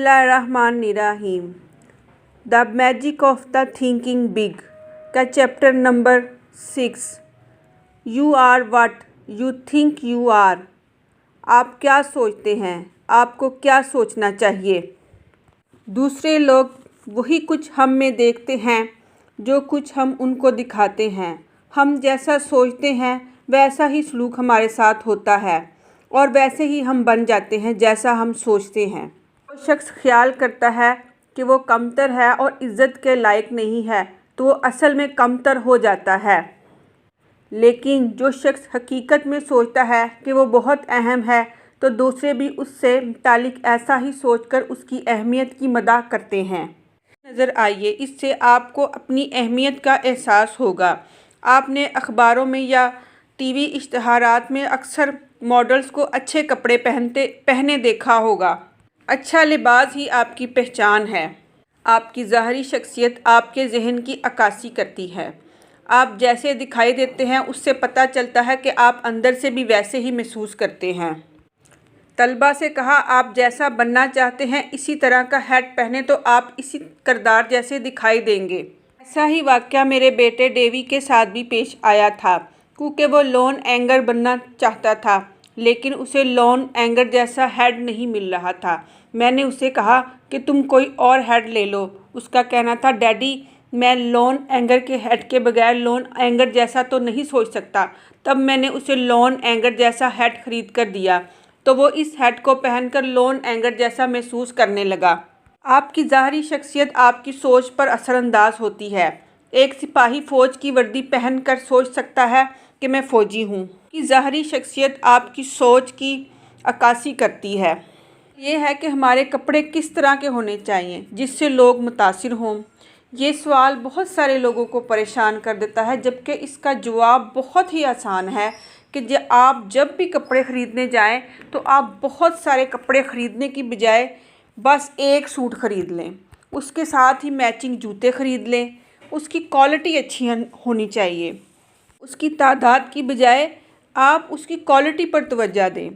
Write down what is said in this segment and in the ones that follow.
बिस्मिल्लाहिर्रहमानिर्रहीम। The magic of the thinking big का chapter number 6। You are what you think you are. आप क्या सोचते हैं, आपको क्या सोचना चाहिए। दूसरे लोग वही कुछ हम में देखते हैं जो कुछ हम उनको दिखाते हैं। हम जैसा सोचते हैं वैसा ही सलूक हमारे साथ होता है और वैसे ही हम बन जाते हैं जैसा हम सोचते हैं। जो शख्स ख्याल करता है कि वो कमतर है और इज़्ज़त के लायक नहीं है तो वो असल में कमतर हो जाता है। लेकिन जो शख्स हकीकत में सोचता है कि वो बहुत अहम है तो दूसरे भी उससे मुतालिक ऐसा ही सोचकर उसकी अहमियत की मदाह करते हैं। नज़र आइए, इससे आपको अपनी अहमियत का एहसास होगा। आपने अखबारों में या टीवी इश्तहारात में अक्सर मॉडल्स को अच्छे कपड़े पहने देखा होगा। अच्छा लिबास ही आपकी पहचान है। आपकी ज़ाहरी शख्सियत आपके जहन की अक्कासी करती है। आप जैसे दिखाई देते हैं उससे पता चलता है कि आप अंदर से भी वैसे ही महसूस करते हैं। तलबा से कहा, आप जैसा बनना चाहते हैं इसी तरह का हैट पहने तो आप इसी किरदार जैसे दिखाई देंगे। ऐसा ही वाक़या मेरे बेटे डेवी के साथ भी पेश आया था, क्योंकि वो लॉन एंगर बनना चाहता था लेकिन उसे लॉन एंगर जैसा हेड नहीं मिल रहा था। मैंने उसे कहा कि तुम कोई और हेड ले लो। उसका कहना था, डैडी मैं लॉन एंगर के हेड के बगैर लॉन एंगर जैसा तो नहीं सोच सकता। तब मैंने उसे लॉन एंगर जैसा हेड ख़रीद कर दिया तो वो इस हेड को पहनकर लॉन एंगर जैसा महसूस करने लगा। आपकी ज़ाहरी शख्सियत आपकी सोच पर असरअंदाज होती है। एक सिपाही फ़ौज की वर्दी पहनकर सोच सकता है कि मैं फ़ौजी हूँ। कि ज़ाहरी शख्सियत आपकी सोच की अक्कासी करती है। ये है कि हमारे कपड़े किस तरह के होने चाहिए जिससे लोग मुतासिर हों। ये सवाल बहुत सारे लोगों को परेशान कर देता है, जबकि इसका जवाब बहुत ही आसान है कि आप जब भी कपड़े ख़रीदने जाएं तो आप बहुत सारे कपड़े ख़रीदने की बजाय बस एक सूट ख़रीद लें। उसके साथ ही मैचिंग जूते ख़रीद लें। उसकी क्वालिटी अच्छी होनी चाहिए। उसकी तादाद की बजाय आप उसकी क्वालिटी पर तवज्जो दें।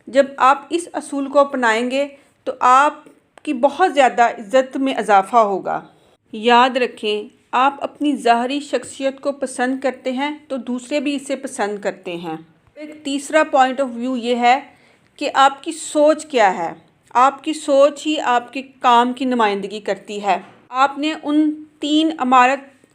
जब आप इस असूल को अपनाएंगे तो आपकी बहुत ज़्यादा इज़्ज़त में इजाफ़ा होगा। याद रखें, आप अपनी ज़ाहरी शख्सियत को पसंद करते हैं तो दूसरे भी इसे पसंद करते हैं। एक तीसरा पॉइंट ऑफ व्यू ये है कि आपकी सोच क्या है। आपकी सोच ही आपके काम की नुमाइंदगी करती है। आपने उन 3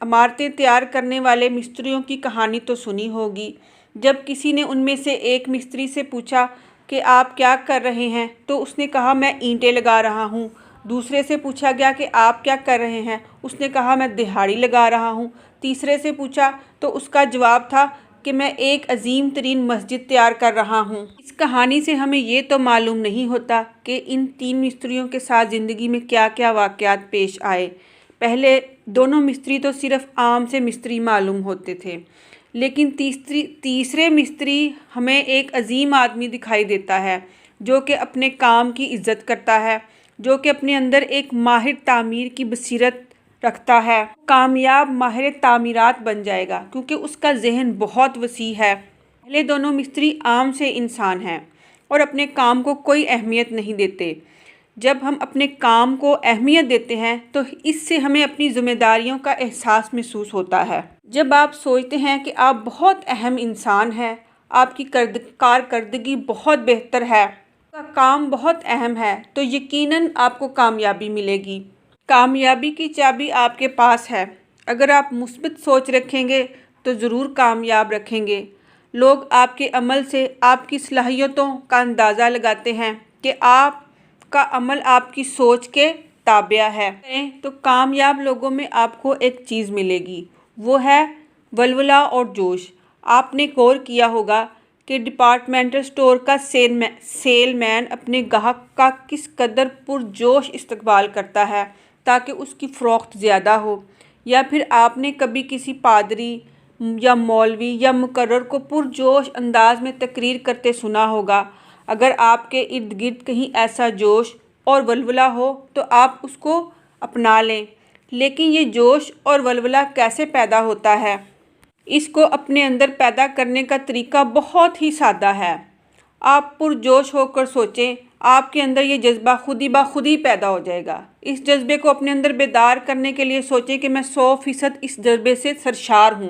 इमारतें तैयार करने वाले मिस्त्रियों की कहानी तो सुनी होगी। जब किसी ने उनमें से एक मिस्त्री से पूछा कि आप क्या कर रहे हैं तो उसने कहा, मैं ईंटें लगा रहा हूँ। दूसरे से पूछा गया कि आप क्या कर रहे हैं, उसने कहा, मैं दिहाड़ी लगा रहा हूँ। तीसरे से पूछा तो उसका जवाब था कि मैं एक अजीम तरीन मस्जिद तैयार कर रहा हूँ। इस कहानी से हमें ये तो मालूम नहीं होता कि इन 3 मिस्त्रियों के साथ ज़िंदगी में क्या क्या वाक़यात पेश आए। पहले दोनों मिस्त्री तो सिर्फ़ आम से मिस्त्री मालूम होते थे, लेकिन तीसरे मिस्त्री हमें एक अजीम आदमी दिखाई देता है जो कि अपने काम की इज़्ज़त करता है, जो कि अपने अंदर एक माहिर तामीर की बसीरत रखता है। कामयाब माहिर तामीरात बन जाएगा क्योंकि उसका जहन बहुत वसी है। पहले दोनों मिस्त्री आम से इंसान हैं और अपने काम को कोई अहमियत नहीं देते। जब हम अपने काम को अहमियत देते हैं तो इससे हमें अपनी ज़िम्मेदारियों का एहसास महसूस होता है। जब आप सोचते हैं कि आप बहुत अहम इंसान हैं, आपकी कारकर्दगी बहुत बेहतर है, आपका काम बहुत अहम है, तो यकीनन आपको कामयाबी मिलेगी। कामयाबी की चाबी आपके पास है। अगर आप मुस्बित सोच रखेंगे तो ज़रूर कामयाब रखेंगे। लोग आपके अमल से आपकी सलाहियतों का अंदाज़ा लगाते हैं कि आपका अमल आपकी सोच के ताबिया है। तो कामयाब लोगों में आपको एक चीज़ मिलेगी, वो है वल्वला और जोश। आपने गौर किया होगा कि डिपार्टमेंटल स्टोर का सेलमैन अपने ग्राहक का किस कदर पुरजोश इस्तकबाल करता है ताकि उसकी फ़रोख्त ज़्यादा हो। या फिर आपने कभी किसी पादरी या मौलवी या मुकर्रर को पुरजोश अंदाज में तकरीर करते सुना होगा। अगर आपके इर्द गिर्द कहीं ऐसा जोश और वल्वला हो तो आप उसको अपना लें। लेकिन ये जोश और वल्वला कैसे पैदा होता है? इसको अपने अंदर पैदा करने का तरीका बहुत ही सादा है। आप पुरजोश होकर सोचें, आपके अंदर ये जज्बा खुद ही पैदा हो जाएगा। इस जज्बे को अपने अंदर बेदार करने के लिए सोचें कि मैं 100% इस जज्बे से सरशार हूँ।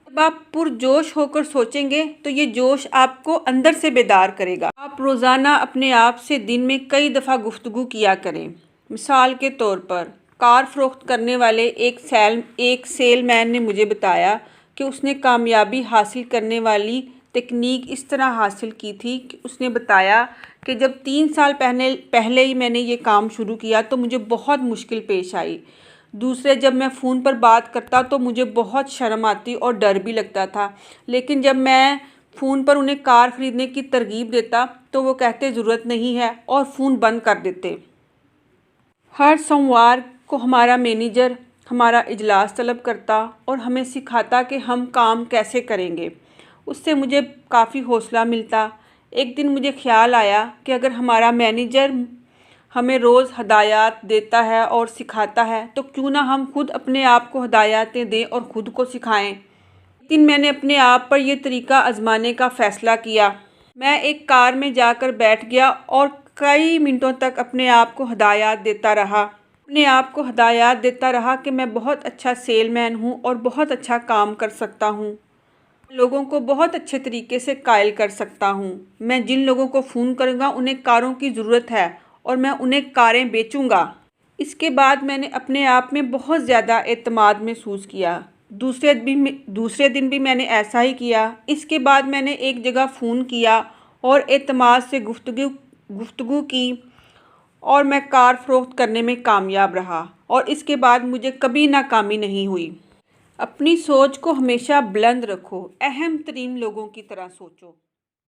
जब आप पुरजोश होकर सोचेंगे तो ये जोश आपको अंदर से बेदार करेगा। आप रोज़ाना अपने आप से दिन में कई दफ़ा गुफ्तगू किया करें। मिसाल के तौर पर कार फ़रोख्त करने वाले एक सेलमैन ने मुझे बताया कि उसने कामयाबी हासिल करने वाली तकनीक इस तरह हासिल की थी कि उसने बताया कि जब 3 साल पहले ही मैंने ये काम शुरू किया तो मुझे बहुत मुश्किल पेश आई। दूसरे, जब मैं फ़ोन पर बात करता तो मुझे बहुत शर्म आती और डर भी लगता था, लेकिन जब मैं फ़ोन पर उन्हें कार ख़रीदने की तरगीब देता तो वो कहते ज़रूरत नहीं है और फ़ोन बंद कर देते। हर सोमवार को हमारा मैनेजर हमारा इजलास तलब करता और हमें सिखाता कि हम काम कैसे करेंगे। उससे मुझे काफ़ी हौसला मिलता। एक दिन मुझे ख़्याल आया कि अगर हमारा मैनेजर हमें रोज़ हदायत देता है और सिखाता है तो क्यों ना हम खुद अपने आप को हदायतें दें और ख़ुद को सिखाएं। एक दिन मैंने अपने आप पर यह तरीका आजमाने का फ़ैसला किया। मैं एक कार में जाकर बैठ गया और कई मिनटों तक अपने आप को हदायत देता रहा कि मैं बहुत अच्छा सेलमैन हूँ और बहुत अच्छा काम कर सकता हूँ। लोगों को बहुत अच्छे तरीके से कायल कर सकता हूँ। मैं जिन लोगों को फ़ोन करूँगा उन्हें कारों की ज़रूरत है और मैं उन्हें कारें बेचूँगा। इसके बाद मैंने अपने आप में बहुत ज़्यादा एतमाद महसूस किया। दूसरे दिन भी मैंने ऐसा ही किया। इसके बाद मैंने एक जगह फ़ोन किया और एतमाद से गुफ्तगू की और मैं कार फ़रोख्त करने में कामयाब रहा और इसके बाद मुझे कभी नाकामी नहीं हुई। अपनी सोच को हमेशा बुलंद रखो, अहम तरीन लोगों की तरह सोचो।